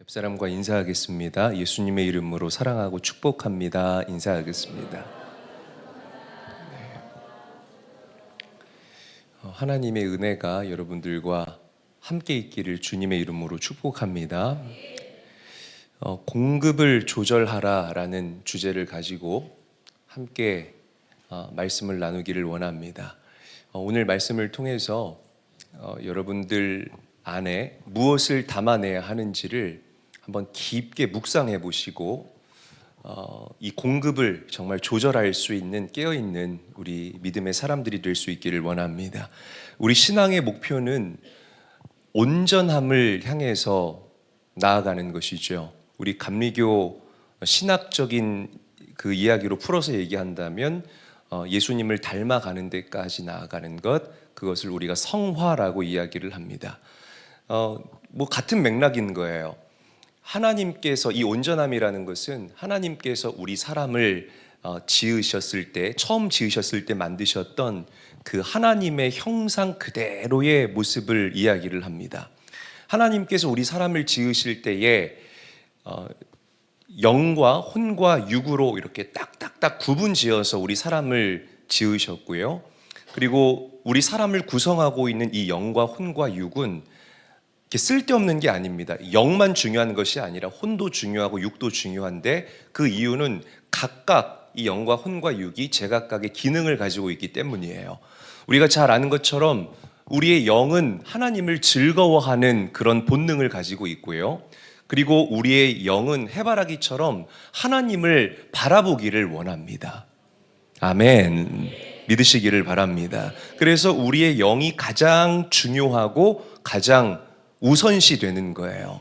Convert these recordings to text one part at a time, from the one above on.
옆 사람과 인사하겠습니다. 예수님의 이름으로 사랑하고 축복합니다. 인사하겠습니다. 하나님의 은혜가 여러분들과 함께 있기를 주님의 이름으로 축복합니다. 공급을 조절하라라는 주제를 가지고 함께 말씀을 나누기를 원합니다. 오늘 말씀을 통해서 여러분들 안에 무엇을 담아내야 하는지를 한번 깊게 묵상해 보시고 이 공급을 정말 조절할 수 있는 깨어있는 우리 믿음의 사람들이 될 수 있기를 원합니다. 우리 신앙의 목표는 온전함을 향해서 나아가는 것이죠. 우리 감리교 신학적인 그 이야기로 풀어서 얘기한다면 예수님을 닮아가는 데까지 나아가는 것, 그것을 우리가 성화라고 이야기를 합니다. 뭐 같은 맥락인 거예요. 하나님께서 이 온전함이라는 것은 하나님께서 우리 사람을 지으셨을 때, 처음 지으셨을 때 만드셨던 그 하나님의 형상 그대로의 모습을 이야기를 합니다. 하나님께서 우리 사람을 지으실 때에 영과 혼과 육으로 이렇게 딱딱딱 구분지어서 우리 사람을 지으셨고요. 그리고 우리 사람을 구성하고 있는 이 영과 혼과 육은 쓸데없는 게 아닙니다. 영만 중요한 것이 아니라 혼도 중요하고 육도 중요한데, 그 이유는 각각 이 영과 혼과 육이 제각각의 기능을 가지고 있기 때문이에요. 우리가 잘 아는 것처럼 우리의 영은 하나님을 즐거워하는 그런 본능을 가지고 있고요. 그리고 우리의 영은 해바라기처럼 하나님을 바라보기를 원합니다. 아멘. 믿으시기를 바랍니다. 그래서 우리의 영이 가장 중요하고 가장 우선시 되는 거예요.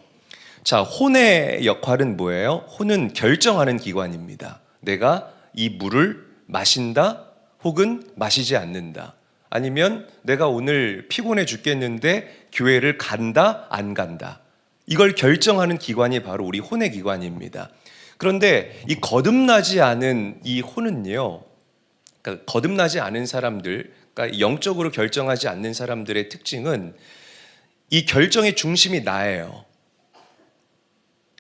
자, 혼의 역할은 뭐예요? 혼은 결정하는 기관입니다. 내가 이 물을 마신다 혹은 마시지 않는다. 아니면 내가 오늘 피곤해 죽겠는데 교회를 간다 안 간다. 이걸 결정하는 기관이 바로 우리 혼의 기관입니다. 그런데 이 거듭나지 않은 이 혼은요, 그러니까 거듭나지 않은 사람들, 그러니까 영적으로 결정하지 않는 사람들의 특징은 이 결정의 중심이 나예요.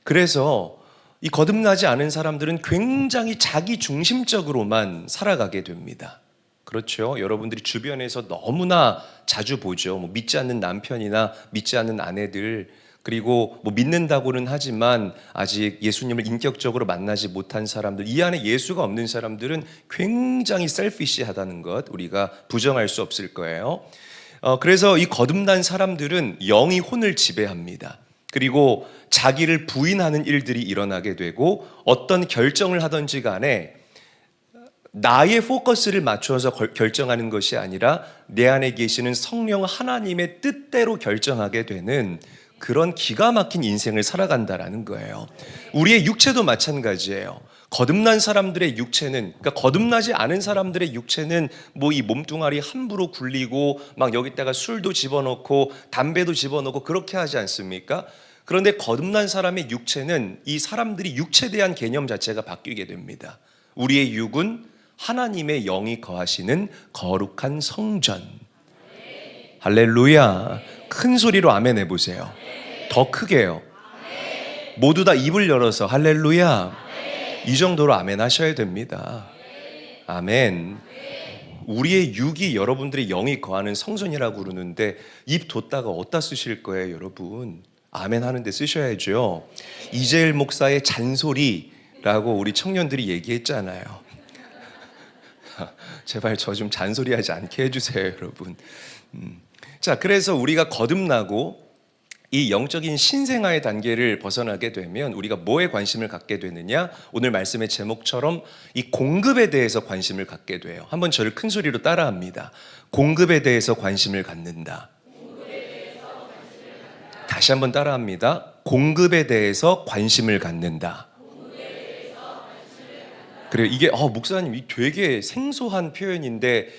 그래서 이 거듭나지 않은 사람들은 굉장히 자기 중심적으로만 살아가게 됩니다. 그렇죠? 여러분들이 주변에서 너무나 자주 보죠. 뭐 믿지 않는 남편이나 믿지 않는 아내들, 그리고 뭐 믿는다고는 하지만 아직 예수님을 인격적으로 만나지 못한 사람들, 이 안에 예수가 없는 사람들은 굉장히 셀피시하다는 것, 우리가 부정할 수 없을 거예요. 그래서 이 거듭난 사람들은 영이 혼을 지배합니다. 그리고 자기를 부인하는 일들이 일어나게 되고, 어떤 결정을 하든지 간에 나의 포커스를 맞춰서 결정하는 것이 아니라 내 안에 계시는 성령 하나님의 뜻대로 결정하게 되는 그런 기가 막힌 인생을 살아간다라는 거예요. 우리의 육체도 마찬가지예요. 거듭난 사람들의 육체는, 그러니까 거듭나지 않은 사람들의 육체는 뭐 이 몸뚱아리 함부로 굴리고 막 여기다가 술도 집어넣고 담배도 집어넣고 그렇게 하지 않습니까? 그런데 거듭난 사람의 육체는 이 사람들이 육체에 대한 개념 자체가 바뀌게 됩니다. 우리의 육은 하나님의 영이 거하시는 거룩한 성전. 할렐루야. 큰 소리로 아멘 해보세요. 더 크게요. 모두 다 입을 열어서 할렐루야. 이 정도로 아멘 하셔야 됩니다. 아멘. 우리의 육이 여러분들의 영이 거하는 성전이라고 그러는데 입 뒀다가 어디다 쓰실 거예요, 여러분? 아멘 하는데 쓰셔야죠. 이재일 목사의 잔소리라고 우리 청년들이 얘기했잖아요. 제발 저 좀 잔소리하지 않게 해주세요, 여러분. 자, 그래서 우리가 거듭나고 이 영적인 신생아의 단계를 벗어나게 되면 우리가 뭐에 관심을 갖게 되느냐? 오늘 말씀의 제목처럼 이 공급에 대해서 관심을 갖게 돼요. 한번 저를 큰 소리로 따라합니다. 공급에 대해서 관심을 갖는다. 다시 한번 따라합니다. 공급에 대해서 관심을 갖는다. 그래요. 이게 목사님, 이 되게 생소한 표현인데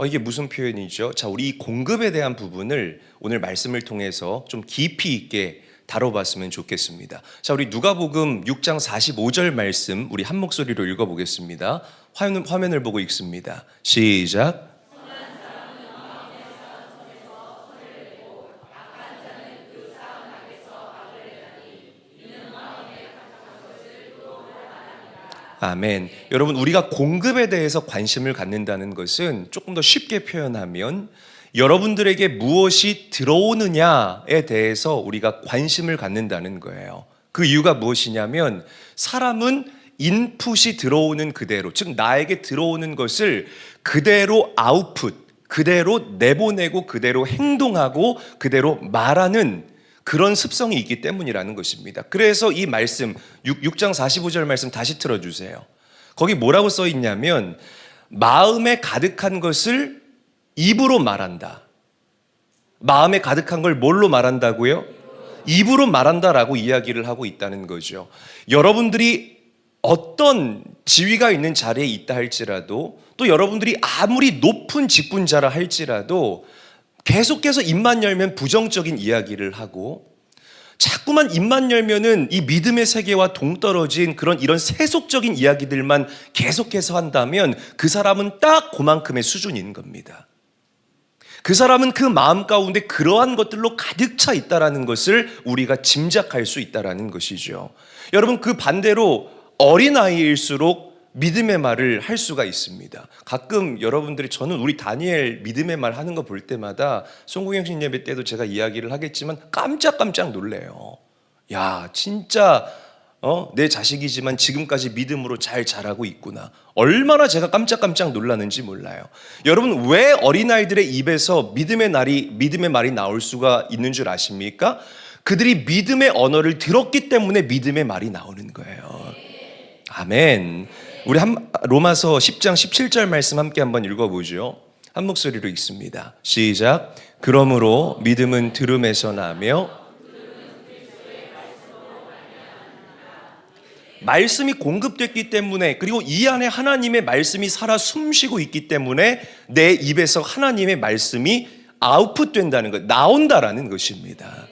이게 무슨 표현이죠? 자, 우리 이 공급에 대한 부분을 오늘 말씀을 통해서 좀 깊이 있게 다뤄봤으면 좋겠습니다. 자, 우리 누가복음 6장 45절 말씀 우리 한 목소리로 읽어보겠습니다. 화면을 보고 읽습니다. 시작. 아멘. 여러분, 우리가 공급에 대해서 관심을 갖는다는 것은 조금 더 쉽게 표현하면 여러분들에게 무엇이 들어오느냐에 대해서 우리가 관심을 갖는다는 거예요. 그 이유가 무엇이냐면 사람은 인풋이 들어오는 그대로, 즉 나에게 들어오는 것을 그대로 아웃풋, 그대로 내보내고 그대로 행동하고 그대로 말하는 그런 습성이 있기 때문이라는 것입니다. 그래서 이 말씀 6장 45절 말씀 다시 틀어주세요. 거기 뭐라고 써 있냐면 마음에 가득한 것을 입으로 말한다. 마음에 가득한 걸 뭘로 말한다고요? 입으로 말한다라고 이야기를 하고 있다는 거죠. 여러분들이 어떤 지위가 있는 자리에 있다 할지라도, 또 여러분들이 아무리 높은 직분자라 할지라도 계속해서 입만 열면 부정적인 이야기를 하고, 자꾸만 입만 열면은 이 믿음의 세계와 동떨어진 이런 세속적인 이야기들만 계속해서 한다면 그 사람은 딱 그만큼의 수준인 겁니다. 그 사람은 그 마음 가운데 그러한 것들로 가득 차 있다라는 것을 우리가 짐작할 수 있다라는 것이죠. 여러분, 그 반대로 어린아이일수록 믿음의 말을 할 수가 있습니다. 가끔 여러분들이, 저는 우리 다니엘 믿음의 말 하는 거 볼 때마다 송구영신 예배 때도 제가 이야기를 하겠지만 깜짝깜짝 놀래요. 야, 진짜 내 자식이지만 지금까지 믿음으로 잘 자라고 있구나. 얼마나 제가 깜짝깜짝 놀라는지 몰라요. 여러분, 왜 어린아이들의 입에서 믿음의 말이 나올 수가 있는 줄 아십니까? 그들이 믿음의 언어를 들었기 때문에 믿음의 말이 나오는 거예요. 아멘. 우리 로마서 10장 17절 말씀 함께 한번 읽어보죠. 한 목소리로 읽습니다. 시작. 그러므로 믿음은 들음에서 나며 말씀이 공급됐기 때문에, 그리고 이 안에 하나님의 말씀이 살아 숨쉬고 있기 때문에 내 입에서 하나님의 말씀이 아웃풋된다는 것, 나온다라는 것입니다.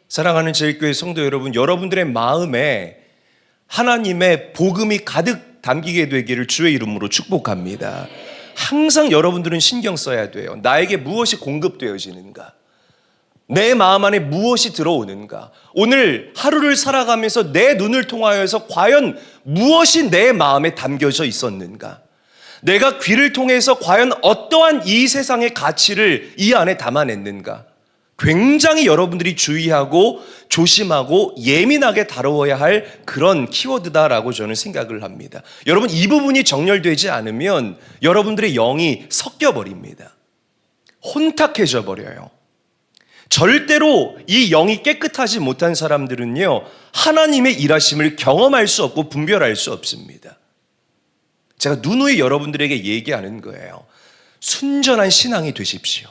사랑하는 제일교회 성도 여러분, 여러분들의 마음에 하나님의 복음이 가득 담기게 되기를 주의 이름으로 축복합니다. 항상 여러분들은 신경 써야 돼요. 나에게 무엇이 공급되어지는가? 내 마음 안에 무엇이 들어오는가? 오늘 하루를 살아가면서 내 눈을 통하여서 과연 무엇이 내 마음에 담겨져 있었는가? 내가 귀를 통해서 과연 어떠한 이 세상의 가치를 이 안에 담아냈는가? 굉장히 여러분들이 주의하고 조심하고 예민하게 다루어야 할 그런 키워드다라고 저는 생각을 합니다. 여러분, 이 부분이 정렬되지 않으면 여러분들의 영이 섞여버립니다. 혼탁해져 버려요. 절대로 이 영이 깨끗하지 못한 사람들은요, 하나님의 일하심을 경험할 수 없고 분별할 수 없습니다. 제가 누누이 여러분들에게 얘기하는 거예요. 순전한 신앙이 되십시오.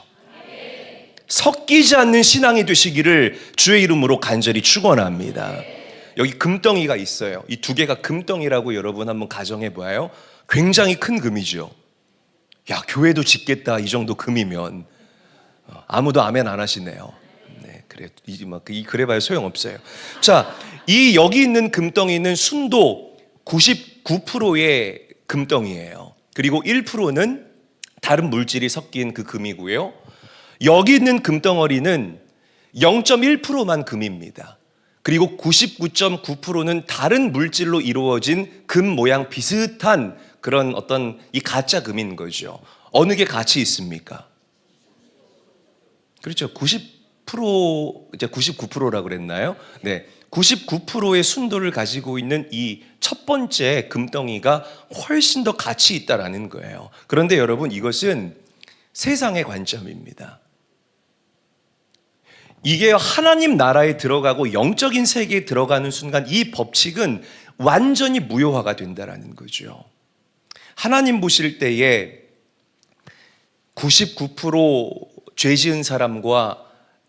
섞이지 않는 신앙이 되시기를 주의 이름으로 간절히 축원합니다. 여기 금덩이가 있어요. 이 두 개가 금덩이라고 여러분 한번 가정해 봐요. 굉장히 큰 금이죠. 야, 교회도 짓겠다 이 정도 금이면. 아무도 아멘 안 하시네요. 네, 그래봐야 소용없어요. 자, 이 여기 있는 금덩이는 순도 99%의 금덩이에요. 그리고 1%는 다른 물질이 섞인 그 금이고요. 여기 있는 금덩어리는 0.1%만 금입니다. 그리고 99.9%는 다른 물질로 이루어진 금 모양 비슷한 그런 어떤 이 가짜 금인 거죠. 어느 게 가치 있습니까? 그렇죠. 이제 99%라고 그랬나요? 네. 99%의 순도를 가지고 있는 이 첫 번째 금덩이가 훨씬 더 가치 있다라는 거예요. 그런데 여러분, 이것은 세상의 관점입니다. 이게 하나님 나라에 들어가고 영적인 세계에 들어가는 순간 이 법칙은 완전히 무효화가 된다라는 거죠. 하나님 보실 때에 99%죄 지은 사람과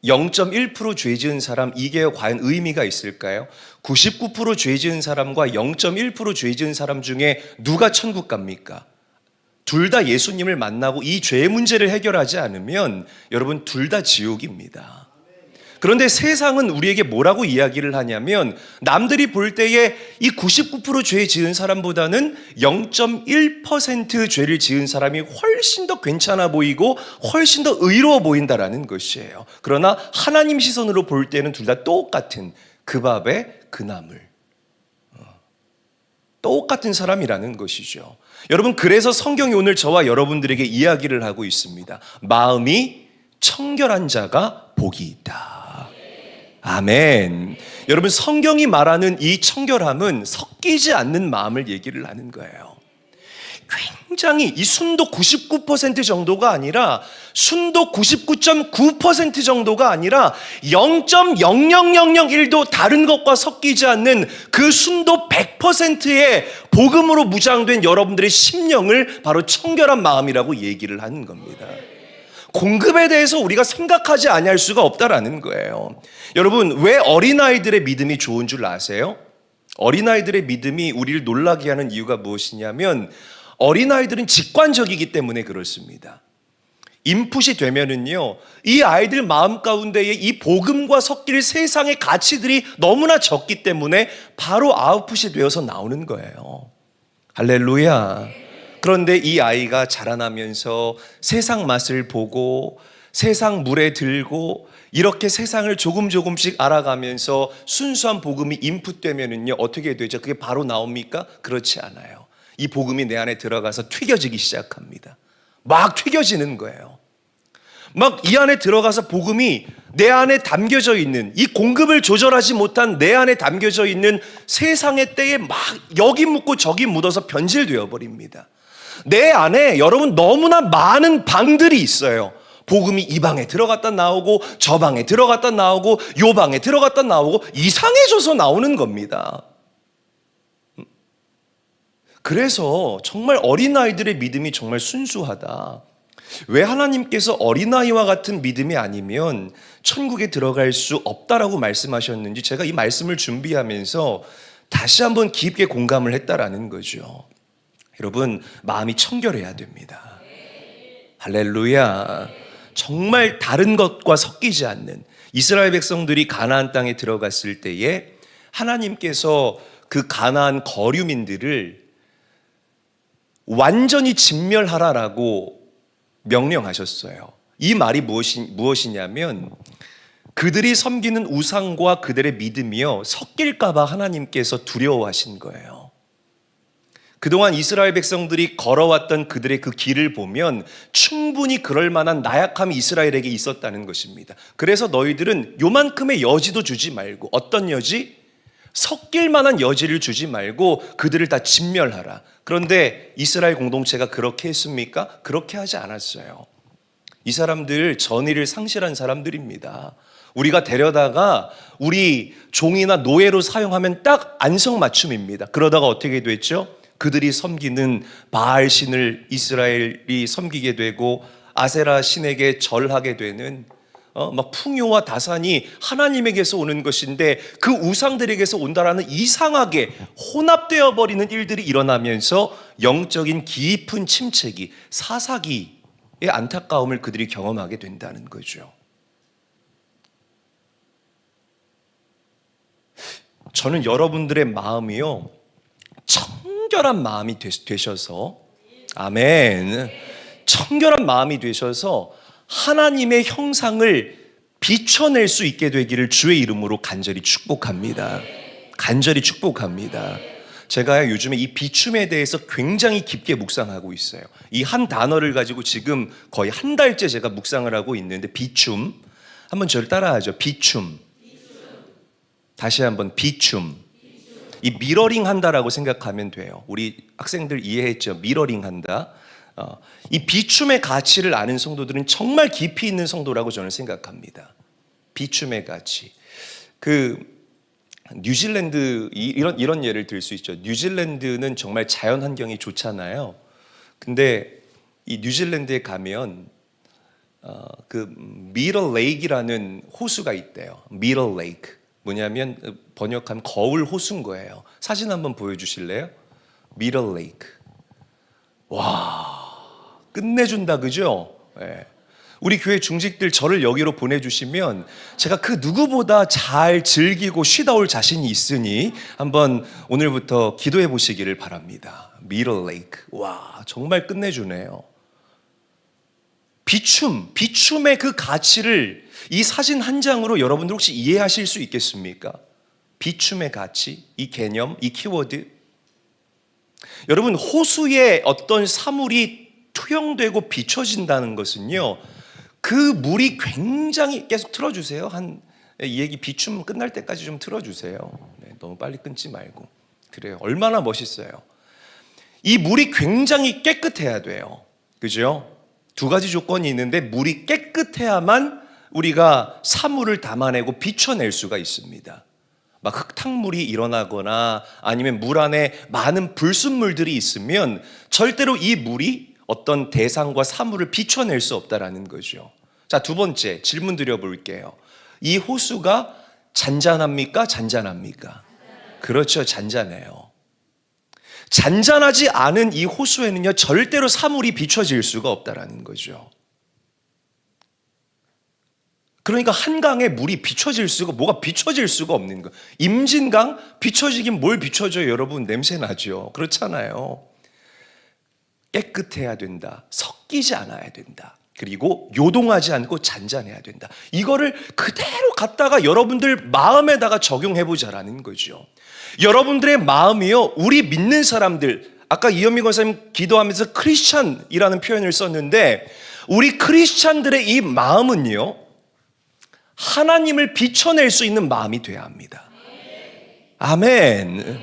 0.1%죄 지은 사람, 이게 과연 의미가 있을까요? 99%죄 지은 사람과 0.1%죄 지은 사람 중에 누가 천국 갑니까? 둘 다 예수님을 만나고 이 죄의 문제를 해결하지 않으면 여러분, 둘 다 지옥입니다. 그런데 세상은 우리에게 뭐라고 이야기를 하냐면, 남들이 볼 때에 이 99%죄 지은 사람보다는 0.1% 죄를 지은 사람이 훨씬 더 괜찮아 보이고 훨씬 더 의로워 보인다라는 것이에요. 그러나 하나님 시선으로 볼 때는 둘 다 똑같은 그 밥에 그 나물. 똑같은 사람이라는 것이죠. 여러분, 그래서 성경이 오늘 저와 여러분들에게 이야기를 하고 있습니다. 마음이 청결한 자가 복이 있다. 아멘. 여러분, 성경이 말하는 이 청결함은 섞이지 않는 마음을 얘기를 하는 거예요. 굉장히 이 순도 99% 정도가 아니라 순도 99.9% 정도가 아니라 0.00001도 다른 것과 섞이지 않는 그 순도 100%의 복음으로 무장된 여러분들의 심령을 바로 청결한 마음이라고 얘기를 하는 겁니다. 공급에 대해서 우리가 생각하지 아니할 수가 없다라는 거예요. 여러분, 왜 어린아이들의 믿음이 좋은 줄 아세요? 어린아이들의 믿음이 우리를 놀라게 하는 이유가 무엇이냐면 어린아이들은 직관적이기 때문에 그렇습니다. 인풋이 되면은요, 이 아이들 마음 가운데에 이 복음과 섞일 세상의 가치들이 너무나 적기 때문에 바로 아웃풋이 되어서 나오는 거예요. 할렐루야. 그런데 이 아이가 자라나면서 세상 맛을 보고 세상 물에 들고 이렇게 세상을 조금씩 알아가면서 순수한 복음이 인풋되면은요, 어떻게 되죠? 그게 바로 나옵니까? 그렇지 않아요. 이 복음이 내 안에 들어가서 튀겨지기 시작합니다. 막 튀겨지는 거예요. 막 이 안에 들어가서 복음이 내 안에 담겨져 있는, 이 공급을 조절하지 못한 내 안에 담겨져 있는 세상의 때에 막 여기 묻고 저기 묻어서 변질되어 버립니다. 내 안에 여러분 너무나 많은 방들이 있어요. 복음이 이 방에 들어갔다 나오고 저 방에 들어갔다 나오고 요 방에 들어갔다 나오고 이상해져서 나오는 겁니다. 그래서 정말 어린아이들의 믿음이 정말 순수하다. 왜 하나님께서 어린아이와 같은 믿음이 아니면 천국에 들어갈 수 없다라고 말씀하셨는지 제가 이 말씀을 준비하면서 다시 한번 깊게 공감을 했다라는 거죠. 여러분, 마음이 청결해야 됩니다. 할렐루야. 정말 다른 것과 섞이지 않는 이스라엘 백성들이 가나안 땅에 들어갔을 때에 하나님께서 그 가나안 거류민들을 완전히 진멸하라라고 명령하셨어요. 이 말이 무엇이냐면 그들이 섬기는 우상과 그들의 믿음이요 섞일까봐 하나님께서 두려워하신 거예요. 그동안 이스라엘 백성들이 걸어왔던 그들의 그 길을 보면 충분히 그럴 만한 나약함이 이스라엘에게 있었다는 것입니다. 그래서 너희들은 요만큼의 여지도 주지 말고, 어떤 여지? 섞일 만한 여지를 주지 말고 그들을 다 진멸하라. 그런데 이스라엘 공동체가 그렇게 했습니까? 그렇게 하지 않았어요. 이 사람들 전의를 상실한 사람들입니다. 우리가 데려다가 우리 종이나 노예로 사용하면 딱 안성맞춤입니다. 그러다가 어떻게 됐죠? 그들이 섬기는 바알 신을 이스라엘이 섬기게 되고 아세라 신에게 절하게 되는 막 풍요와 다산이 하나님에게서 오는 것인데 그 우상들에게서 온다라는 이상하게 혼합되어 버리는 일들이 일어나면서 영적인 깊은 침체기, 사사기의 안타까움을 그들이 경험하게 된다는 거죠. 저는 여러분들의 마음이요 청결한 마음이 되셔서, 아멘, 청결한 마음이 되셔서 하나님의 형상을 비춰낼 수 있게 되기를 주의 이름으로 간절히 축복합니다. 간절히 축복합니다. 제가 요즘에 이 비춤에 대해서 굉장히 깊게 묵상하고 있어요. 이 한 단어를 가지고 지금 거의 한 달째 제가 묵상을 하고 있는데, 비춤. 한번 저를 따라하죠. 비춤. 다시 한번 비춤. 이 미러링 한다라고 생각하면 돼요. 우리 학생들 이해했죠? 미러링 한다. 이 비춤의 가치를 아는 성도들은 정말 깊이 있는 성도라고 저는 생각합니다. 비춤의 가치. 그 뉴질랜드 이런 예를 들 수 있죠. 뉴질랜드는 정말 자연 환경이 좋잖아요. 근데 이 뉴질랜드에 가면 그 미러 레이크라는 호수가 있대요. 미러 레이크. 뭐냐면 번역하면 거울 호수인 거예요. 사진 한번 보여주실래요? 미러 레이크. 와, 끝내준다, 그죠? 네. 우리 교회 중직들 저를 여기로 보내주시면 제가 그 누구보다 잘 즐기고 쉬다 올 자신이 있으니 한번 오늘부터 기도해 보시기를 바랍니다. 미러 레이크. 와, 정말 끝내주네요. 비춤의 그 가치를 이 사진 한 장으로 여러분들 혹시 이해하실 수 있겠습니까? 비춤의 가치, 이 개념, 이 키워드. 여러분, 호수에 어떤 사물이 투영되고 비춰진다는 것은요, 그 물이 굉장히, 계속 틀어주세요. 이 얘기 비춤 끝날 때까지 좀 틀어주세요. 네, 너무 빨리 끊지 말고. 그래요. 얼마나 멋있어요. 이 물이 굉장히 깨끗해야 돼요. 그죠? 두 가지 조건이 있는데, 물이 깨끗해야만 우리가 사물을 담아내고 비춰낼 수가 있습니다. 막 흙탕물이 일어나거나 아니면 물 안에 많은 불순물들이 있으면 절대로 이 물이 어떤 대상과 사물을 비춰낼 수 없다라는 거죠. 자, 두 번째 질문 드려볼게요. 이 호수가 잔잔합니까? 잔잔합니까? 그렇죠, 잔잔해요. 잔잔하지 않은 이 호수에는요, 절대로 사물이 비춰질 수가 없다라는 거죠. 그러니까 한강에 물이 비춰질 수가, 뭐가 비춰질 수가 없는 거예요. 임진강 비춰지긴 뭘 비춰줘요, 여러분. 냄새 나죠. 그렇잖아요. 깨끗해야 된다. 섞이지 않아야 된다. 그리고 요동하지 않고 잔잔해야 된다. 이거를 그대로 갖다가 여러분들 마음에다가 적용해 보자라는 거죠. 여러분들의 마음이요, 우리 믿는 사람들, 아까 이현미 권사님 기도하면서 크리스찬이라는 표현을 썼는데, 우리 크리스찬들의 이 마음은요, 하나님을 비춰낼 수 있는 마음이 돼야 합니다. 아멘.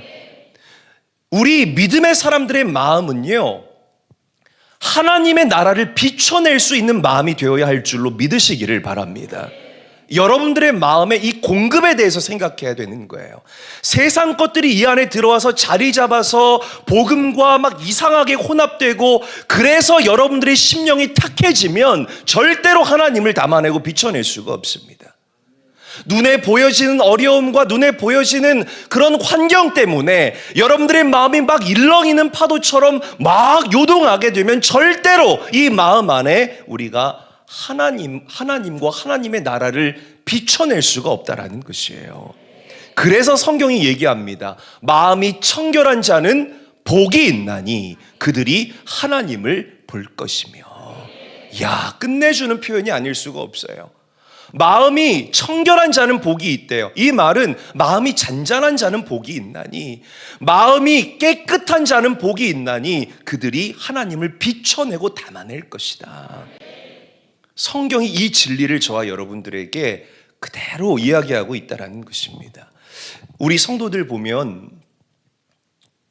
우리 믿음의 사람들의 마음은요, 하나님의 나라를 비춰낼 수 있는 마음이 되어야 할 줄로 믿으시기를 바랍니다. 여러분들의 마음에 이 공급에 대해서 생각해야 되는 거예요. 세상 것들이 이 안에 들어와서 자리 잡아서 복음과 막 이상하게 혼합되고, 그래서 여러분들의 심령이 탁해지면 절대로 하나님을 담아내고 비춰낼 수가 없습니다. 눈에 보여지는 어려움과 눈에 보여지는 그런 환경 때문에 여러분들의 마음이 막 일렁이는 파도처럼 막 요동하게 되면 절대로 이 마음 안에 우리가 하나님과 하나님의 나라를 비춰낼 수가 없다라는 것이에요. 그래서 성경이 얘기합니다. 마음이 청결한 자는 복이 있나니 그들이 하나님을 볼 것이며. 야, 끝내주는 표현이 아닐 수가 없어요. 마음이 청결한 자는 복이 있대요. 이 말은 마음이 잔잔한 자는 복이 있나니, 마음이 깨끗한 자는 복이 있나니 그들이 하나님을 비춰내고 담아낼 것이다. 성경이 이 진리를 저와 여러분들에게 그대로 이야기하고 있다는 것입니다. 우리 성도들 보면,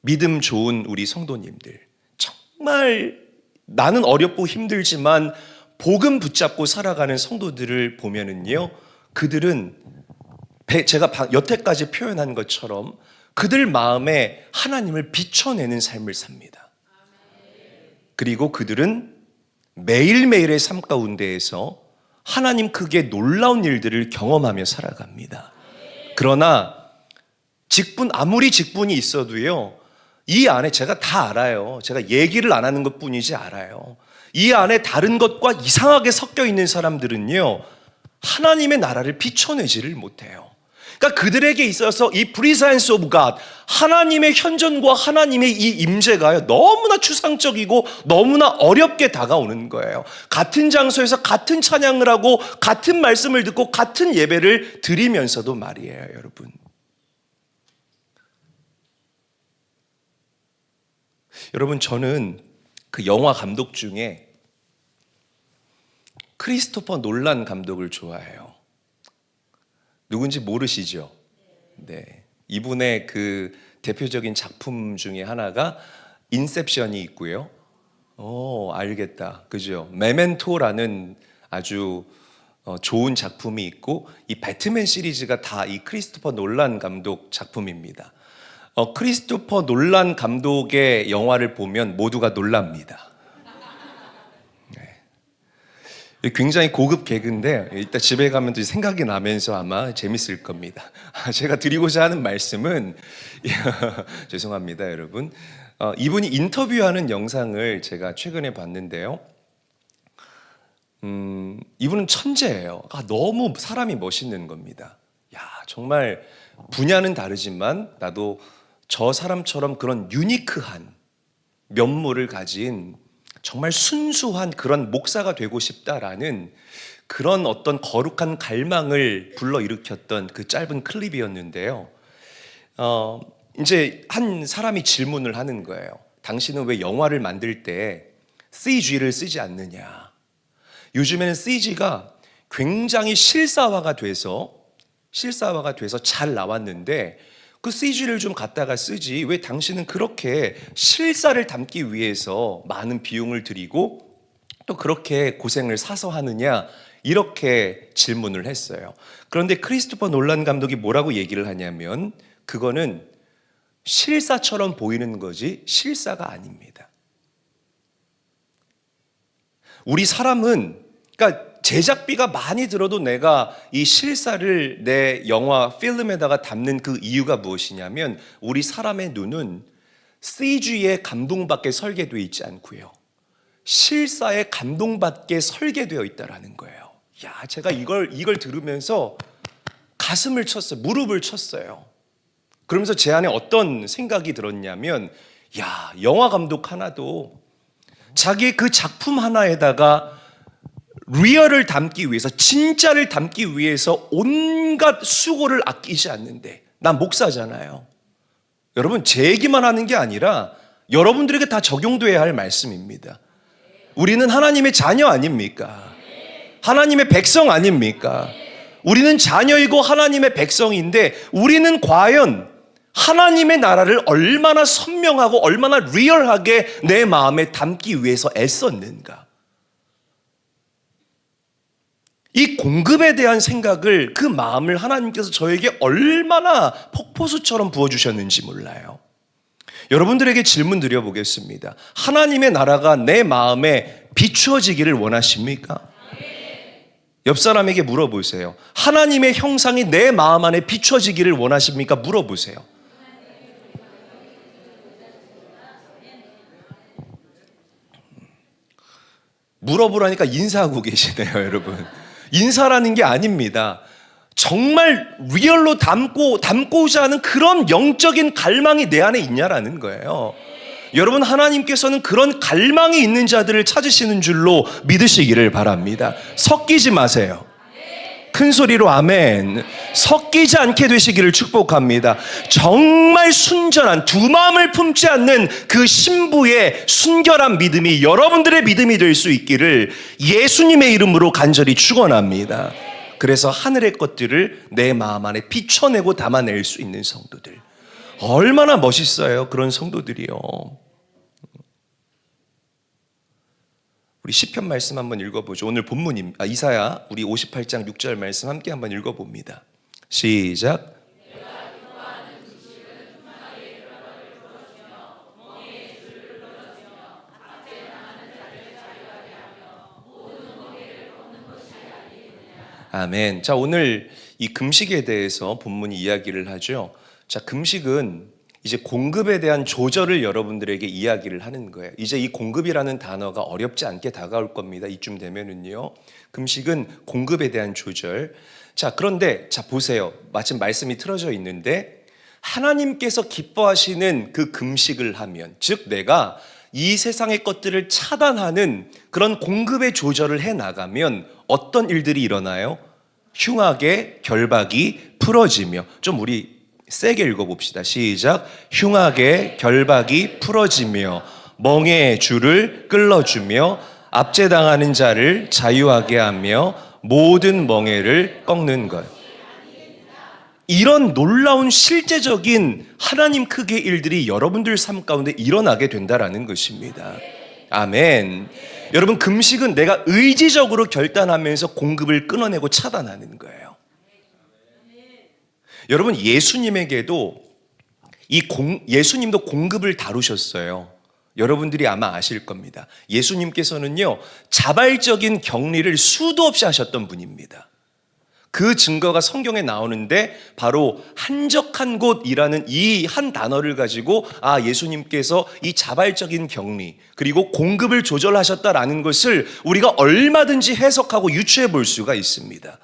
믿음 좋은 우리 성도님들, 정말 나는 어렵고 힘들지만 복음 붙잡고 살아가는 성도들을 보면은요, 그들은 제가 여태까지 표현한 것처럼 그들 마음에 하나님을 비춰내는 삶을 삽니다. 그리고 그들은 매일매일의 삶 가운데에서 하나님 크게 놀라운 일들을 경험하며 살아갑니다. 그러나 아무리 직분이 있어도요, 이 안에 제가 다 알아요. 제가 얘기를 안 하는 것뿐이지 알아요. 이 안에 다른 것과 이상하게 섞여 있는 사람들은요, 하나님의 나라를 비춰내지를 못해요. 그러니까 그들에게 있어서 이 presence of God, 하나님의 현존과 하나님의 이 임재가요, 너무나 추상적이고 너무나 어렵게 다가오는 거예요. 같은 장소에서 같은 찬양을 하고 같은 말씀을 듣고 같은 예배를 드리면서도 말이에요, 여러분. 여러분, 저는 그 영화 감독 중에 크리스토퍼 놀란 감독을 좋아해요. 누군지 모르시죠? 네. 이분의 그 대표적인 작품 중에 하나가 인셉션이 있고요. 알겠다. 그죠? 메멘토라는 아주 좋은 작품이 있고, 이 배트맨 시리즈가 다 이 크리스토퍼 놀란 감독 작품입니다. 크리스토퍼 놀란 감독의 영화를 보면 모두가 놀랍니다. 네. 굉장히 고급 개그인데 이따 집에 가면 또 생각이 나면서 아마 재밌을 겁니다. 제가 드리고자 하는 말씀은 죄송합니다, 여러분. 이분이 인터뷰하는 영상을 제가 최근에 봤는데요. 이분은 천재예요. 너무 사람이 멋있는 겁니다. 야, 정말 분야는 다르지만 나도 저 사람처럼 그런 유니크한 면모를 가진 정말 순수한 그런 목사가 되고 싶다라는 그런 어떤 거룩한 갈망을 불러일으켰던 그 짧은 클립이었는데요. 이제 한 사람이 질문을 하는 거예요. 당신은 왜 영화를 만들 때 CG를 쓰지 않느냐? 요즘에는 CG가 굉장히 실사화가 돼서 잘 나왔는데 그 CG를 좀 갖다가 쓰지 왜 당신은 그렇게 실사를 담기 위해서 많은 비용을 들이고 또 그렇게 고생을 사서 하느냐? 이렇게 질문을 했어요. 그런데 크리스토퍼 놀란 감독이 뭐라고 얘기를 하냐면 그거는 실사처럼 보이는 거지 실사가 아닙니다. 우리 사람은 그러니까 제작비가 많이 들어도 내가 이 실사를 내 영화 필름에다가 담는 그 이유가 무엇이냐면 우리 사람의 눈은 CG에 감동받게 설계되어 있지 않고요. 실사에 감동받게 설계되어 있다라는 거예요. 야, 제가 이걸 들으면서 가슴을 쳤어요. 무릎을 쳤어요. 그러면서 제 안에 어떤 생각이 들었냐면 야, 영화 감독 하나도 자기의 그 작품 하나에다가 리얼을 담기 위해서 진짜를 담기 위해서 온갖 수고를 아끼지 않는데 난 목사잖아요. 여러분 제 얘기만 하는 게 아니라 여러분들에게 다 적용돼야 할 말씀입니다. 우리는 하나님의 자녀 아닙니까? 하나님의 백성 아닙니까? 우리는 자녀이고 하나님의 백성인데 우리는 과연 하나님의 나라를 얼마나 선명하고 얼마나 리얼하게 내 마음에 담기 위해서 애썼는가? 이 공급에 대한 생각을 그 마음을 하나님께서 저에게 얼마나 폭포수처럼 부어주셨는지 몰라요. 여러분들에게 질문 드려보겠습니다. 하나님의 나라가 내 마음에 비추어지기를 원하십니까? 옆 사람에게 물어보세요. 하나님의 형상이 내 마음 안에 비추어지기를 원하십니까? 물어보세요. 물어보라니까 인사하고 계시네요, 여러분. 인사라는 게 아닙니다. 정말 리얼로 담고자 하는 그런 영적인 갈망이 내 안에 있냐라는 거예요. 여러분 하나님께서는 그런 갈망이 있는 자들을 찾으시는 줄로 믿으시기를 바랍니다. 섞이지 마세요. 큰 소리로 아멘. 섞이지 않게 되시기를 축복합니다. 정말 순전한 두 마음을 품지 않는 그 신부의 순결한 믿음이 여러분들의 믿음이 될 수 있기를 예수님의 이름으로 간절히 축원합니다. 그래서 하늘의 것들을 내 마음 안에 비춰내고 담아낼 수 있는 성도들. 얼마나 멋있어요, 그런 성도들이요. 우리 시편 말씀 한번 읽어보죠. 오늘 본문 이사야 우리 58장 6절 말씀 함께 한번 읽어봅니다. 시작. 아멘. 자, 오늘 이 금식에 대해서 본문이 이야기를 하죠. 자, 금식은 이제 공급에 대한 조절을 여러분들에게 이야기를 하는 거예요. 이제 이 공급이라는 단어가 어렵지 않게 다가올 겁니다. 이쯤 되면은요. 금식은 공급에 대한 조절. 자, 그런데 자 보세요. 마침 말씀이 틀어져 있는데 하나님께서 기뻐하시는 그 금식을 하면, 즉 내가 이 세상의 것들을 차단하는 그런 공급의 조절을 해 나가면 어떤 일들이 일어나요? 흉악의 결박이 풀어지며. 좀 우리 세게 읽어봅시다. 시작. 흉악의 결박이 풀어지며 멍에의 줄을 끌어주며 압제당하는 자를 자유하게 하며 모든 멍에를 꺾는 것. 이런 놀라운 실제적인 하나님 크기의 일들이 여러분들 삶 가운데 일어나게 된다라는 것입니다. 아멘. 여러분 금식은 내가 의지적으로 결단하면서 공급을 끊어내고 차단하는 거예요. 여러분 예수님에게도 예수님도 공급을 다루셨어요. 여러분들이 아마 아실 겁니다. 예수님께서는요 자발적인 격리를 수도 없이 하셨던 분입니다. 그 증거가 성경에 나오는데 바로 한적한 곳이라는 이 한 단어를 가지고 예수님께서 이 자발적인 격리 그리고 공급을 조절하셨다라는 것을 우리가 얼마든지 해석하고 유추해 볼 수가 있습니다.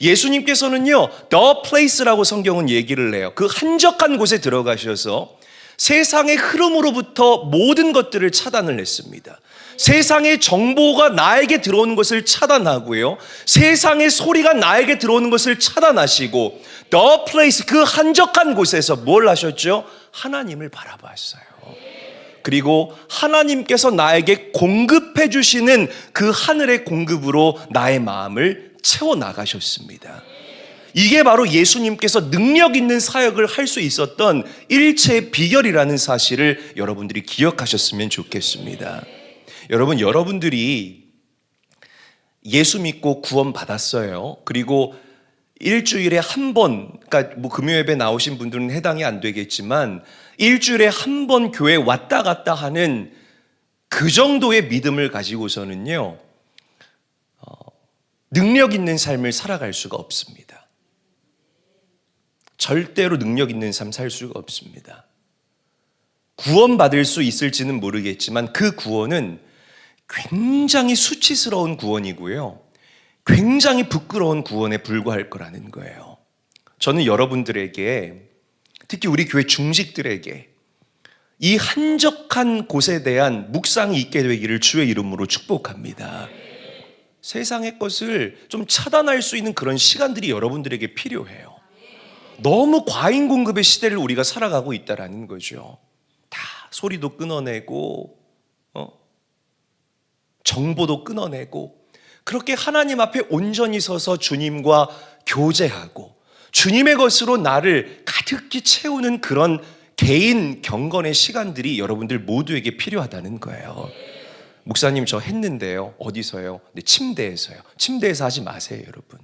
예수님께서는요 The Place라고 성경은 얘기를 해요. 그 한적한 곳에 들어가셔서 세상의 흐름으로부터 모든 것들을 차단을 했습니다. 세상의 정보가 나에게 들어오는 것을 차단하고요. 세상의 소리가 나에게 들어오는 것을 차단하시고 The place, 그 한적한 곳에서 뭘 하셨죠? 하나님을 바라봤어요. 그리고 하나님께서 나에게 공급해 주시는 그 하늘의 공급으로 나의 마음을 채워나가셨습니다. 이게 바로 예수님께서 능력 있는 사역을 할 수 있었던 일체의 비결이라는 사실을 여러분들이 기억하셨으면 좋겠습니다. 여러분, 여러분들이 예수 믿고 구원 받았어요. 그리고 일주일에 한 번, 그러니까 뭐 금요예배 나오신 분들은 해당이 안 되겠지만 일주일에 한 번 교회 왔다 갔다 하는 그 정도의 믿음을 가지고서는요, 능력 있는 삶을 살아갈 수가 없습니다. 절대로 능력 있는 삶 살 수가 없습니다. 구원받을 수 있을지는 모르겠지만 그 구원은 굉장히 수치스러운 구원이고요. 굉장히 부끄러운 구원에 불과할 거라는 거예요. 저는 여러분들에게, 특히 우리 교회 중직들에게 이 한적한 곳에 대한 묵상이 있게 되기를 주의 이름으로 축복합니다. 세상의 것을 좀 차단할 수 있는 그런 시간들이 여러분들에게 필요해요. 너무 과잉 공급의 시대를 우리가 살아가고 있다라는 거죠. 다 소리도 끊어내고 정보도 끊어내고 그렇게 하나님 앞에 온전히 서서 주님과 교제하고 주님의 것으로 나를 가득히 채우는 그런 개인 경건의 시간들이 여러분들 모두에게 필요하다는 거예요. 목사님, 저 했는데요. 어디서요? 네, 침대에서요. 침대에서 하지 마세요, 여러분.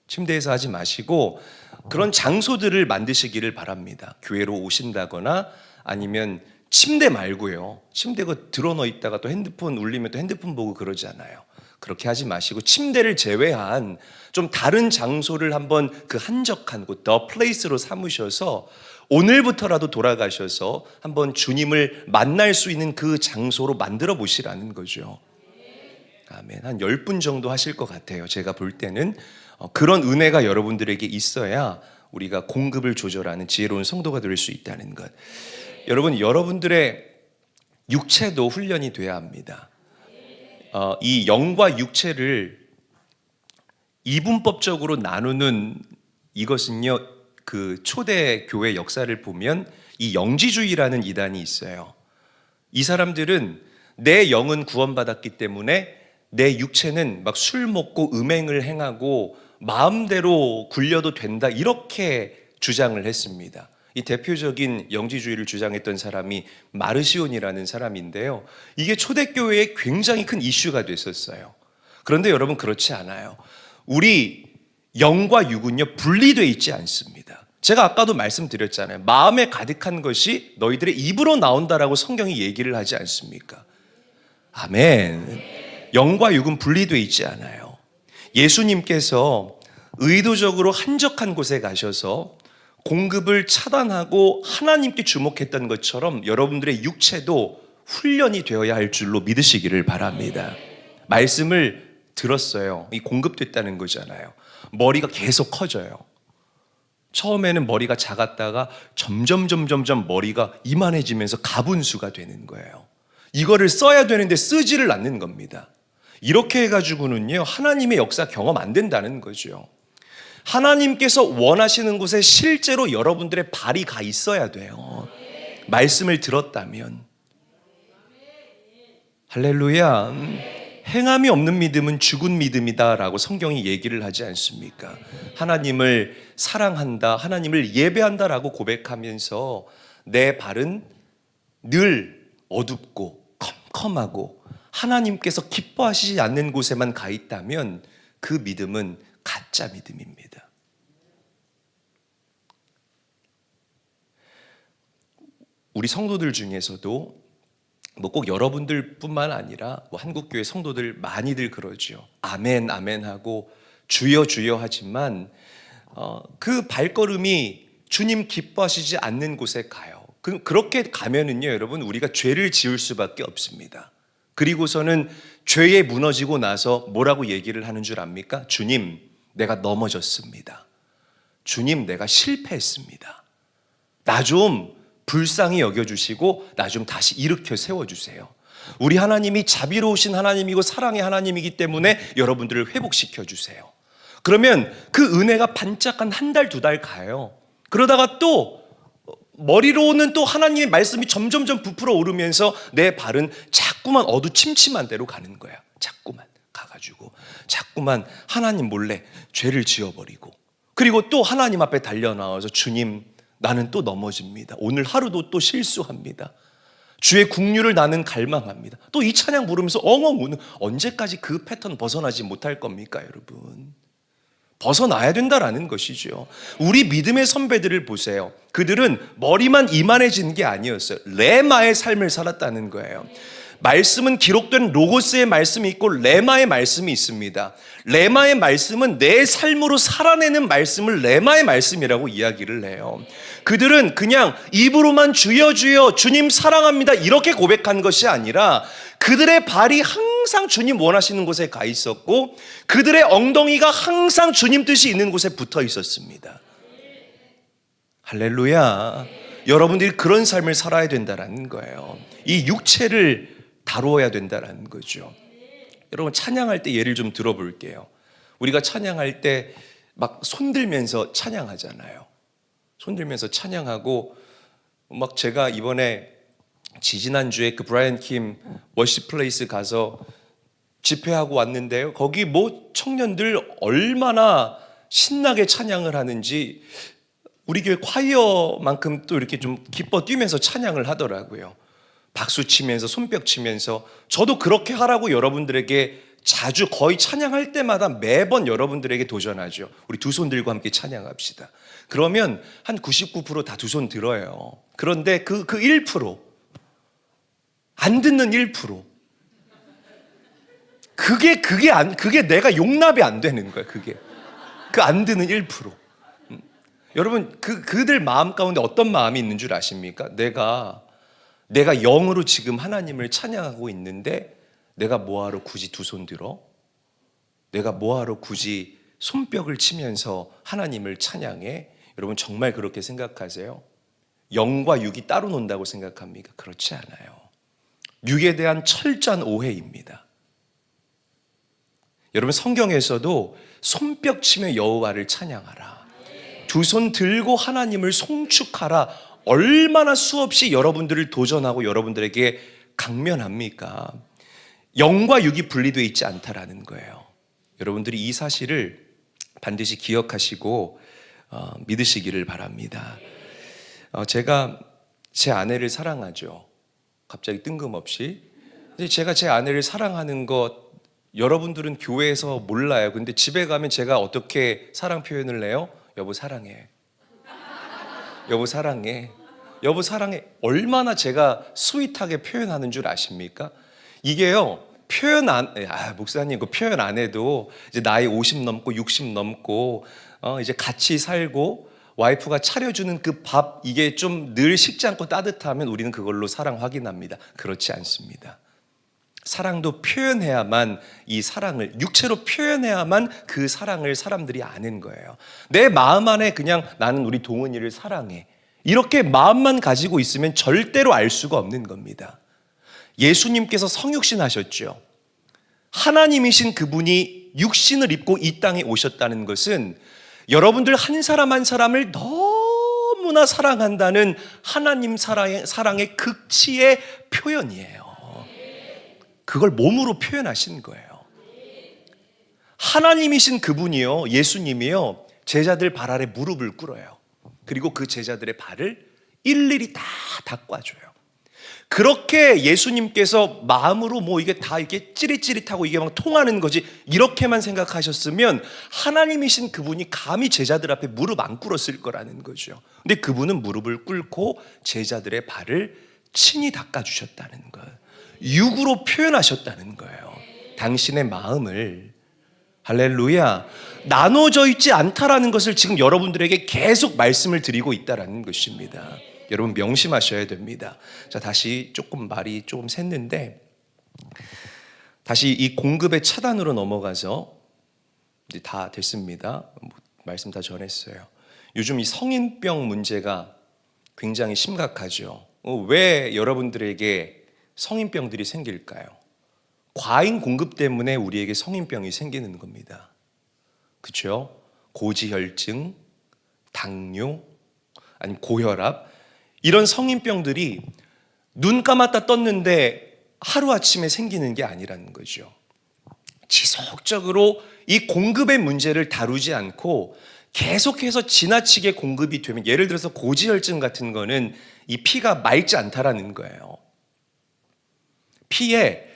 침대에서 하지 마시고 그런 장소들을 만드시기를 바랍니다. 교회로 오신다거나 아니면 침대 말고요. 침대 그 드러넣어 있다가 또 핸드폰 울리면 또 핸드폰 보고 그러잖아요. 그렇게 하지 마시고 침대를 제외한 좀 다른 장소를 한번 그 한적한 곳, The Place로 삼으셔서 오늘부터라도 돌아가셔서 한번 주님을 만날 수 있는 그 장소로 만들어 보시라는 거죠. 아멘. 한 10분 정도 하실 것 같아요. 제가 볼 때는 그런 은혜가 여러분들에게 있어야 우리가 공급을 조절하는 지혜로운 성도가 될 수 있다는 것. 여러분, 여러분들의 육체도 훈련이 돼야 합니다. 이 영과 육체를 이분법적으로 나누는 이것은요, 그 초대 교회 역사를 보면 이 영지주의라는 이단이 있어요. 이 사람들은 내 영은 구원받았기 때문에 내 육체는 막 술 먹고 음행을 행하고 마음대로 굴려도 된다, 이렇게 주장을 했습니다. 이 대표적인 영지주의를 주장했던 사람이 마르시온이라는 사람인데요. 이게 초대교회에 굉장히 큰 이슈가 됐었어요. 그런데 여러분, 그렇지 않아요. 우리 영과 육은요, 분리되어 있지 않습니다. 제가 아까도 말씀드렸잖아요. 마음에 가득한 것이 너희들의 입으로 나온다라고 성경이 얘기를 하지 않습니까? 아멘. 영과 육은 분리되어 있지 않아요. 예수님께서 의도적으로 한적한 곳에 가셔서 공급을 차단하고 하나님께 주목했던 것처럼 여러분들의 육체도 훈련이 되어야 할 줄로 믿으시기를 바랍니다. 말씀을 들었어요. 이 공급됐다는 거잖아요. 머리가 계속 커져요. 처음에는 머리가 작았다가 점점 머리가 이만해지면서 가분수가 되는 거예요. 이거를 써야 되는데 쓰지를 않는 겁니다. 이렇게 해가지고는요, 하나님의 역사 경험 안 된다는 거죠. 하나님께서 원하시는 곳에 실제로 여러분들의 발이 가 있어야 돼요. 말씀을 들었다면. 할렐루야. 행함이 없는 믿음은 죽은 믿음이다 라고 성경이 얘기를 하지 않습니까? 하나님을 사랑한다, 하나님을 예배한다 라고 고백하면서 내 발은 늘 어둡고 컴컴하고 하나님께서 기뻐하시지 않는 곳에만 가 있다면 그 믿음은 가짜 믿음입니다. 우리 성도들 중에서도 뭐 꼭 여러분들 뿐만 아니라 뭐 한국교회 성도들 많이들 그러죠. 아멘 아멘 하고 주여 주여 하지만 그 발걸음이 주님 기뻐하시지 않는 곳에 가요. 그렇게 가면은요, 여러분, 우리가 죄를 지을 수밖에 없습니다. 그리고서는 죄에 무너지고 나서 뭐라고 얘기를 하는 줄 압니까? 주님, 내가 넘어졌습니다. 주님, 내가 실패했습니다. 나 좀 불쌍히 여겨주시고 나 좀 다시 일으켜 세워주세요. 우리 하나님이 자비로우신 하나님이고 사랑의 하나님이기 때문에 여러분들을 회복시켜 주세요. 그러면 그 은혜가 반짝한 한 달, 두 달 가요. 그러다가 또 머리로는 또 하나님의 말씀이 점점점 부풀어 오르면서 내 발은 자꾸만 어두침침한 데로 가는 거야. 자꾸만 가가지고 자꾸만 하나님 몰래 죄를 지어버리고, 그리고 또 하나님 앞에 달려나와서 주님, 나는 또 넘어집니다. 오늘 하루도 또 실수합니다. 주의 긍휼을 나는 갈망합니다. 또 이 찬양 부르면서 엉엉 우는, 언제까지 그 패턴 벗어나지 못할 겁니까, 여러분? 벗어나야 된다라는 것이죠. 우리 믿음의 선배들을 보세요. 그들은 머리만 이만해진 게 아니었어요. 레마의 삶을 살았다는 거예요. 말씀은 기록된 로고스의 말씀이 있고 레마의 말씀이 있습니다. 레마의 말씀은 내 삶으로 살아내는 말씀을 레마의 말씀이라고 이야기를 해요. 그들은 그냥 입으로만 주여 주여 주님 사랑합니다 이렇게 고백한 것이 아니라 그들의 발이 항상 주님 원하시는 곳에 가 있었고 그들의 엉덩이가 항상 주님 뜻이 있는 곳에 붙어 있었습니다. 할렐루야. 여러분들이 그런 삶을 살아야 된다는 거예요. 이 육체를 다루어야 된다는 거죠. 여러분, 찬양할 때 예를 좀 들어볼게요. 우리가 찬양할 때 막 손들면서 찬양하잖아요. 손들면서 찬양하고, 막 제가 이번에 지지난주에 그 브라이언 킴 워십 플레이스 가서 집회하고 왔는데요. 거기 뭐 청년들 얼마나 신나게 찬양을 하는지 우리 교회 콰이어만큼 또 이렇게 좀 기뻐 뛰면서 찬양을 하더라고요. 박수 치면서 손뼉 치면서. 저도 그렇게 하라고 여러분들에게 자주 거의 찬양할 때마다 매번 여러분들에게 도전하죠. 우리 두 손 들고 함께 찬양합시다. 그러면 한 99% 다 두 손 들어요. 그런데 그 1%, 안 듣는 1%, 그게 내가 용납이 안 되는 거야. 그게 그 안 듣는 1%. 여러분, 그들 마음 가운데 어떤 마음이 있는 줄 아십니까? 내가 영으로 지금 하나님을 찬양하고 있는데 내가 뭐하러 굳이 두 손 들어? 내가 뭐하러 굳이 손뼉을 치면서 하나님을 찬양해? 여러분, 정말 그렇게 생각하세요? 영과 육이 따로 논다고 생각합니까? 그렇지 않아요. 육에 대한 철저한 오해입니다. 여러분, 성경에서도 손뼉 치며 여호와를 찬양하라, 두 손 들고 하나님을 송축하라, 얼마나 수없이 여러분들을 도전하고 여러분들에게 강면합니까? 영과 육이 분리되어 있지 않다라는 거예요. 여러분들이 이 사실을 반드시 기억하시고 믿으시기를 바랍니다. 제가 제 아내를 사랑하죠. 갑자기 뜬금없이. 근데 제가 제 아내를 사랑하는 것 여러분들은 교회에서 몰라요. 근데 집에 가면 제가 어떻게 사랑 표현을 해요? 여보 사랑해. 여보 사랑해. 여보 사랑해. 얼마나 제가 스윗하게 표현하는 줄 아십니까? 이게요, 목사님, 그 표현 안 해도 이제 나이 50 넘고 60 넘고 이제 같이 살고 와이프가 차려주는 그 밥, 이게 좀 늘 식지 않고 따뜻하면 우리는 그걸로 사랑 확인합니다. 그렇지 않습니다. 사랑도 표현해야만, 이 사랑을 육체로 표현해야만 그 사랑을 사람들이 아는 거예요. 내 마음 안에 그냥 나는 우리 동은이를 사랑해, 이렇게 마음만 가지고 있으면 절대로 알 수가 없는 겁니다. 예수님께서 성육신 하셨죠. 하나님이신 그분이 육신을 입고 이 땅에 오셨다는 것은 여러분들 한 사람 한 사람을 너무나 사랑한다는 하나님 사랑의 극치의 표현이에요. 그걸 몸으로 표현하신 거예요. 하나님이신 그분이요, 예수님이요, 제자들 발 아래 무릎을 꿇어요. 그리고 그 제자들의 발을 일일이 다 닦아줘요. 그렇게 예수님께서 마음으로 뭐 이게 다 이게 찌릿찌릿하고 이게 막 통하는 거지, 이렇게만 생각하셨으면 하나님이신 그분이 감히 제자들 앞에 무릎 안 꿇었을 거라는 거죠. 근데 그분은 무릎을 꿇고 제자들의 발을 친히 닦아주셨다는 거예요. 육으로 표현하셨다는 거예요. 당신의 마음을. 할렐루야. 나눠져 있지 않다라는 것을 지금 여러분들에게 계속 말씀을 드리고 있다라는 것입니다. 여러분 명심하셔야 됩니다. 자, 다시 말이 조금 샜는데, 다시 이 공급의 차단으로 넘어가서 이제 다 됐습니다. 말씀 다 전했어요. 요즘 이 성인병 문제가 굉장히 심각하죠. 왜 여러분들에게 성인병들이 생길까요? 과잉 공급 때문에 우리에게 성인병이 생기는 겁니다. 그렇죠? 고지혈증, 당뇨, 아니면 고혈압, 이런 성인병들이 눈 감았다 떴는데 하루아침에 생기는 게 아니라는 거죠. 지속적으로 이 공급의 문제를 다루지 않고 계속해서 지나치게 공급이 되면, 예를 들어서 고지혈증 같은 거는 이 피가 맑지 않다라는 거예요. 피에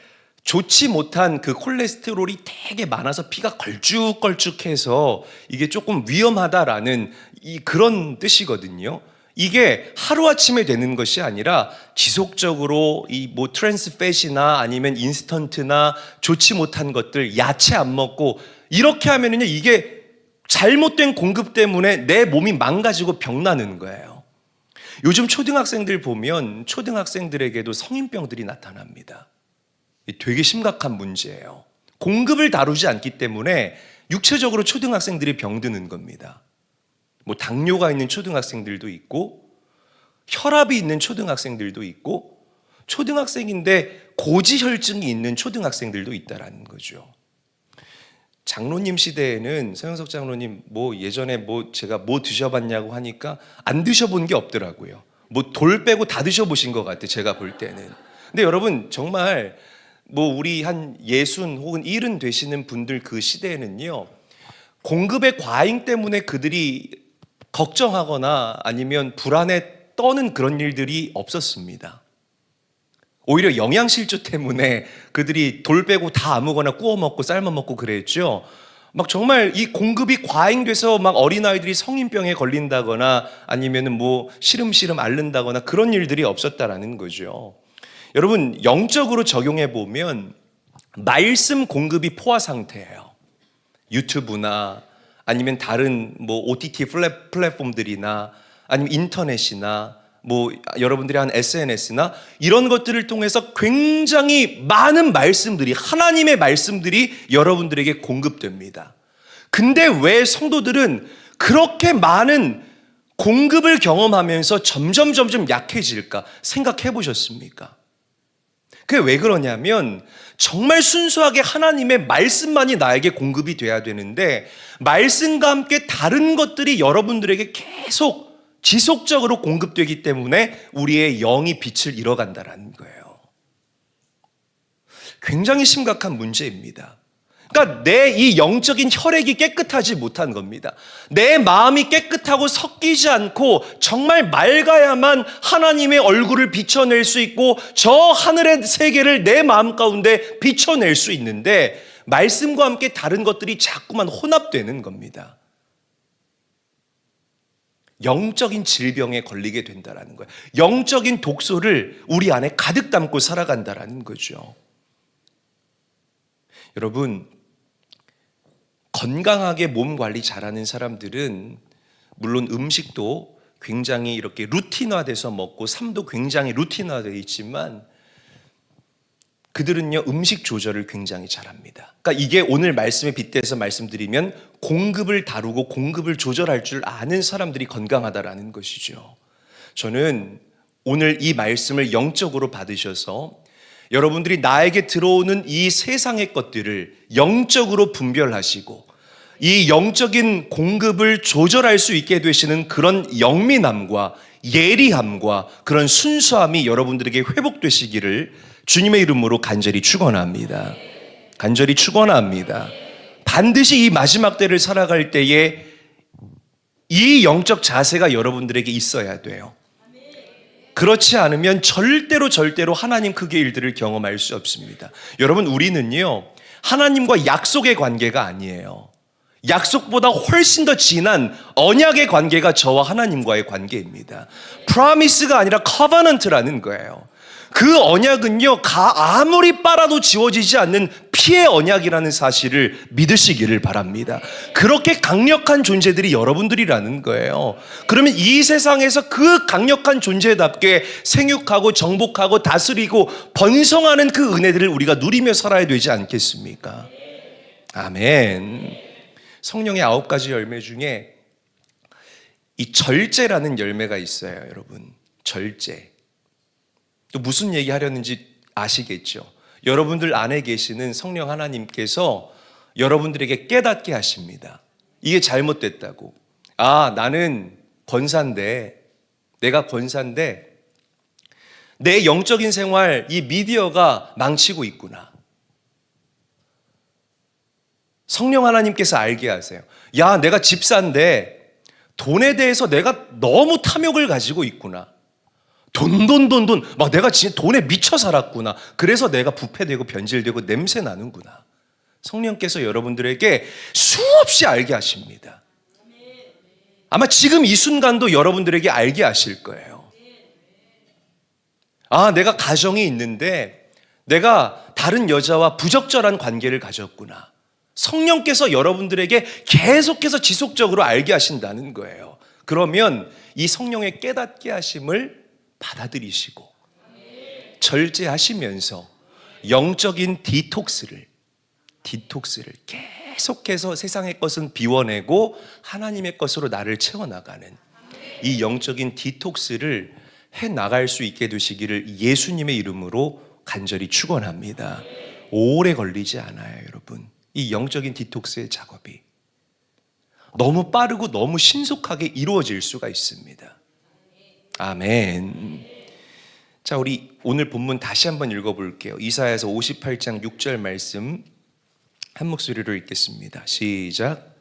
좋지 못한 그 콜레스테롤이 되게 많아서 피가 걸쭉걸쭉해서 이게 조금 위험하다라는 그런 뜻이거든요. 이게 하루아침에 되는 것이 아니라 지속적으로 이 뭐 트랜스팻이나 아니면 인스턴트나 좋지 못한 것들, 야채 안 먹고 이렇게 하면은요, 이게 잘못된 공급 때문에 내 몸이 망가지고 병나는 거예요. 요즘 초등학생들 보면 초등학생들에게도 성인병들이 나타납니다. 되게 심각한 문제예요. 공급을 다루지 않기 때문에 육체적으로 초등학생들이 병드는 겁니다. 뭐 당뇨가 있는 초등학생들도 있고 혈압이 있는 초등학생들도 있고 초등학생인데 고지혈증이 있는 초등학생들도 있다라는 거죠. 장로님 시대에는, 서영석 장로님 뭐 예전에 뭐 제가 뭐 드셔봤냐고 하니까 안 드셔본 게 없더라고요. 뭐 돌 빼고 다 드셔보신 것 같아요, 제가 볼 때는. 근데 여러분 정말 뭐 우리 한 60 혹은 70 되시는 분들 그 시대에는요, 공급의 과잉 때문에 그들이 걱정하거나 아니면 불안에 떠는 그런 일들이 없었습니다. 오히려 영양실조 때문에 그들이 돌 빼고 다 아무거나 구워 먹고 삶아 먹고 그랬죠. 막 정말 이 공급이 과잉돼서 막 어린아이들이 성인병에 걸린다거나 아니면은 뭐 시름시름 앓는다거나 그런 일들이 없었다라는 거죠. 여러분, 영적으로 적용해 보면 말씀 공급이 포화 상태예요. 유튜브나 아니면 다른 뭐 OTT 플랫폼들이나 아니면 인터넷이나 뭐 여러분들이 한 SNS나 이런 것들을 통해서 굉장히 많은 말씀들이, 하나님의 말씀들이 여러분들에게 공급됩니다. 근데 왜 성도들은 그렇게 많은 공급을 경험하면서 점점 약해질까 생각해 보셨습니까? 그게 왜 그러냐면 정말 순수하게 하나님의 말씀만이 나에게 공급이 돼야 되는데 말씀과 함께 다른 것들이 여러분들에게 계속 지속적으로 공급되기 때문에 우리의 영이 빛을 잃어간다는 거예요. 굉장히 심각한 문제입니다. 그러니까 내 이 영적인 혈액이 깨끗하지 못한 겁니다. 내 마음이 깨끗하고 섞이지 않고 정말 맑아야만 하나님의 얼굴을 비춰낼 수 있고 저 하늘의 세계를 내 마음 가운데 비춰낼 수 있는데 말씀과 함께 다른 것들이 자꾸만 혼합되는 겁니다. 영적인 질병에 걸리게 된다는 거예요. 영적인 독소를 우리 안에 가득 담고 살아간다는 거죠. 여러분, 건강하게 몸 관리 잘하는 사람들은 물론 음식도 굉장히 이렇게 루틴화돼서 먹고 삶도 굉장히 루틴화되어 있지만 그들은요, 음식 조절을 굉장히 잘합니다. 그러니까 이게 오늘 말씀에 빗대서 말씀드리면 공급을 다루고 공급을 조절할 줄 아는 사람들이 건강하다라는 것이죠. 저는 오늘 이 말씀을 영적으로 받으셔서 여러분들이 나에게 들어오는 이 세상의 것들을 영적으로 분별하시고 이 영적인 공급을 조절할 수 있게 되시는 그런 영민함과 예리함과 그런 순수함이 여러분들에게 회복되시기를 주님의 이름으로 간절히 축원합니다. 간절히 축원합니다. 반드시 이 마지막 때를 살아갈 때에 이 영적 자세가 여러분들에게 있어야 돼요. 그렇지 않으면 절대로 하나님 크게 일들을 경험할 수 없습니다. 여러분, 우리는요, 하나님과 약속의 관계가 아니에요. 약속보다 훨씬 더 진한 언약의 관계가 저와 하나님과의 관계입니다. 프로미스가 아니라 커버넌트라는 거예요. 그 언약은요, 아무리 빨아도 지워지지 않는 피의 언약이라는 사실을 믿으시기를 바랍니다. 그렇게 강력한 존재들이 여러분들이라는 거예요. 그러면 이 세상에서 그 강력한 존재답게 생육하고 정복하고 다스리고 번성하는 그 은혜들을 우리가 누리며 살아야 되지 않겠습니까? 아멘. 성령의 9가지 열매 중에 이 절제라는 열매가 있어요, 여러분. 절제. 또 무슨 얘기 하려는지 아시겠죠? 여러분들 안에 계시는 성령 하나님께서 여러분들에게 깨닫게 하십니다. 이게 잘못됐다고. 아, 나는 권사인데, 내가 권사인데 내 영적인 생활 이 미디어가 망치고 있구나. 성령 하나님께서 알게 하세요. 야, 내가 집사인데 돈에 대해서 내가 너무 탐욕을 가지고 있구나. 돈. 막 내가 진짜 돈에 미쳐 살았구나. 그래서 내가 부패되고 변질되고 냄새 나는구나. 성령께서 여러분들에게 수없이 알게 하십니다. 아마 지금 이 순간도 여러분들에게 알게 하실 거예요. 아, 내가 가정이 있는데 내가 다른 여자와 부적절한 관계를 가졌구나. 성령께서 여러분들에게 계속해서 지속적으로 알게 하신다는 거예요. 그러면 이 성령의 깨닫게 하심을 받아들이시고 절제하시면서 영적인 디톡스를 계속해서 세상의 것은 비워내고 하나님의 것으로 나를 채워나가는 이 영적인 디톡스를 해나갈 수 있게 되시기를 예수님의 이름으로 간절히 축원합니다. 오래 걸리지 않아요, 여러분. 이 영적인 디톡스의 작업이 너무 빠르고 너무 신속하게 이루어질 수가 있습니다. 아멘. 자, 우리 오늘 본문 다시 한번 읽어볼게요. 이사야서 58장 6절 말씀 한 목소리로 읽겠습니다. 시작.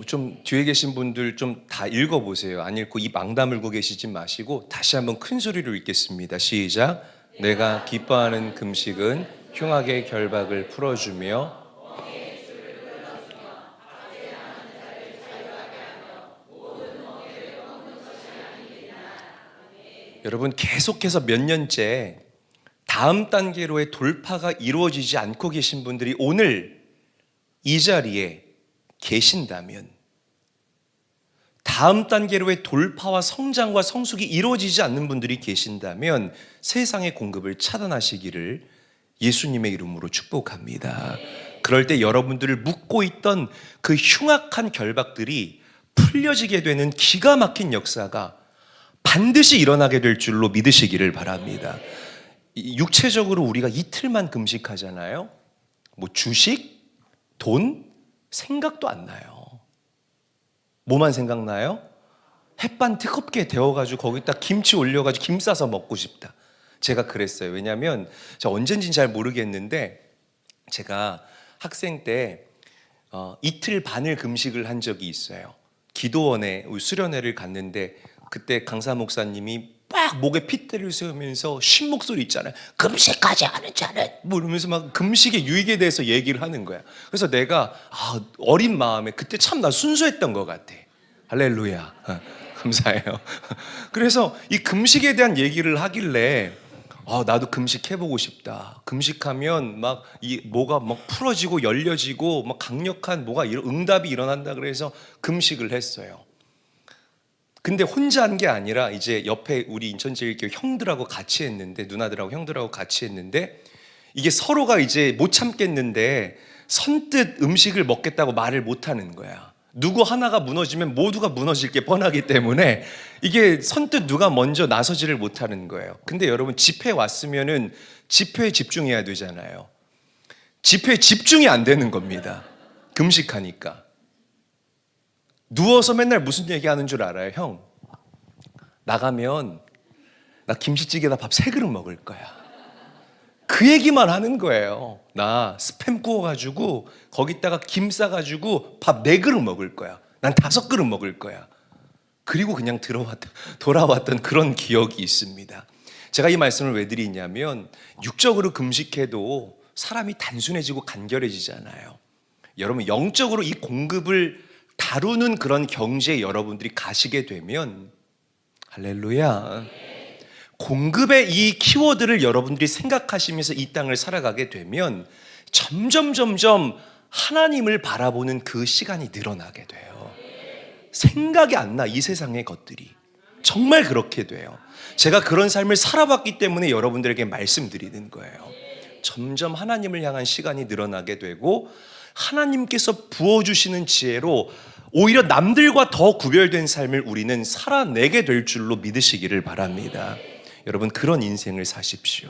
좀 뒤에 계신 분들 좀 다 읽어보세요. 안 읽고 입 앙 다물고 계시지 마시고 다시 한번 큰 소리로 읽겠습니다. 시작. 내가 기뻐하는 금식은 흉악의 결박을 풀어주며 여러분 계속해서 몇 년째 다음 단계로의 돌파가 이루어지지 않고 계신 분들이 오늘 이 자리에 계신다면 다음 단계로의 돌파와 성장과 성숙이 이루어지지 않는 분들이 계신다면 세상의 공급을 차단하시기를 예수님의 이름으로 축복합니다. 그럴 때 여러분들을 묶고 있던 그 흉악한 결박들이 풀려지게 되는 기가 막힌 역사가 반드시 일어나게 될 줄로 믿으시기를 바랍니다. 육체적으로 우리가 이틀만 금식하잖아요. 뭐 주식, 돈, 생각도 안 나요. 뭐만 생각나요? 햇반 뜨겁게 데워가지고 거기다 김치 올려가지고 김 싸서 먹고 싶다. 제가 그랬어요. 왜냐하면 제가 언젠지는 잘 모르겠는데 제가 학생 때 이틀 반을 금식을 한 적이 있어요. 기도원에 수련회를 갔는데 그때 강사 목사님이 막 목에 핏대를 세우면서 쉰 목소리 있잖아요. 금식하지 않은 자는 뭐 이러면서 막 금식의 유익에 대해서 얘기를 하는 거야. 그래서 내가 어린 마음에 그때 참 나 순수했던 것 같아. 할렐루야. 감사해요. 그래서 이 금식에 대한 얘기를 하길래 나도 금식해보고 싶다. 금식하면 막 이 뭐가 막 풀어지고 열려지고 막 강력한 뭐가 응답이 일어난다 그래서 금식을 했어요. 근데 혼자 한 게 아니라 이제 옆에 우리 인천제일교회 형들하고 같이 했는데 누나들하고 형들하고 같이 했는데 이게 서로가 이제 못 참겠는데 선뜻 음식을 먹겠다고 말을 못 하는 거야. 누구 하나가 무너지면 모두가 무너질 게 뻔하기 때문에 이게 선뜻 누가 먼저 나서지를 못하는 거예요. 근데 여러분 집회 왔으면은 집회에 집중해야 되잖아요. 집회에 집중이 안 되는 겁니다. 금식하니까. 누워서 맨날 무슨 얘기하는 줄 알아요? 형, 나가면 나 김치찌개나 밥 3그릇 먹을 거야. 그 얘기만 하는 거예요. 나 스팸 구워가지고 거기다가 김 싸가지고 밥 4그릇 먹을 거야. 난 5그릇 먹을 거야. 그리고 그냥 돌아왔던 그런 기억이 있습니다. 제가 이 말씀을 왜 드리냐면 육적으로 금식해도 사람이 단순해지고 간결해지잖아요. 여러분 영적으로 이 공급을 다루는 그런 경지에 여러분들이 가시게 되면 할렐루야, 공급의 이 키워드를 여러분들이 생각하시면서 이 땅을 살아가게 되면 점점 하나님을 바라보는 그 시간이 늘어나게 돼요. 생각이 안 나, 이 세상의 것들이. 정말 그렇게 돼요. 제가 그런 삶을 살아봤기 때문에 여러분들에게 말씀드리는 거예요. 점점 하나님을 향한 시간이 늘어나게 되고 하나님께서 부어주시는 지혜로 오히려 남들과 더 구별된 삶을 우리는 살아내게 될 줄로 믿으시기를 바랍니다. 여러분, 그런 인생을 사십시오.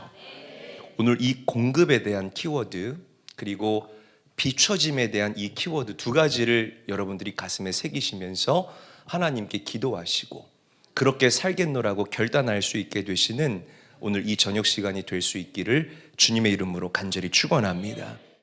오늘 이 공급에 대한 키워드 그리고 비춰짐에 대한 이 키워드 두 가지를 여러분들이 가슴에 새기시면서 하나님께 기도하시고 그렇게 살겠노라고 결단할 수 있게 되시는 오늘 이 저녁 시간이 될 수 있기를 주님의 이름으로 간절히 축원합니다.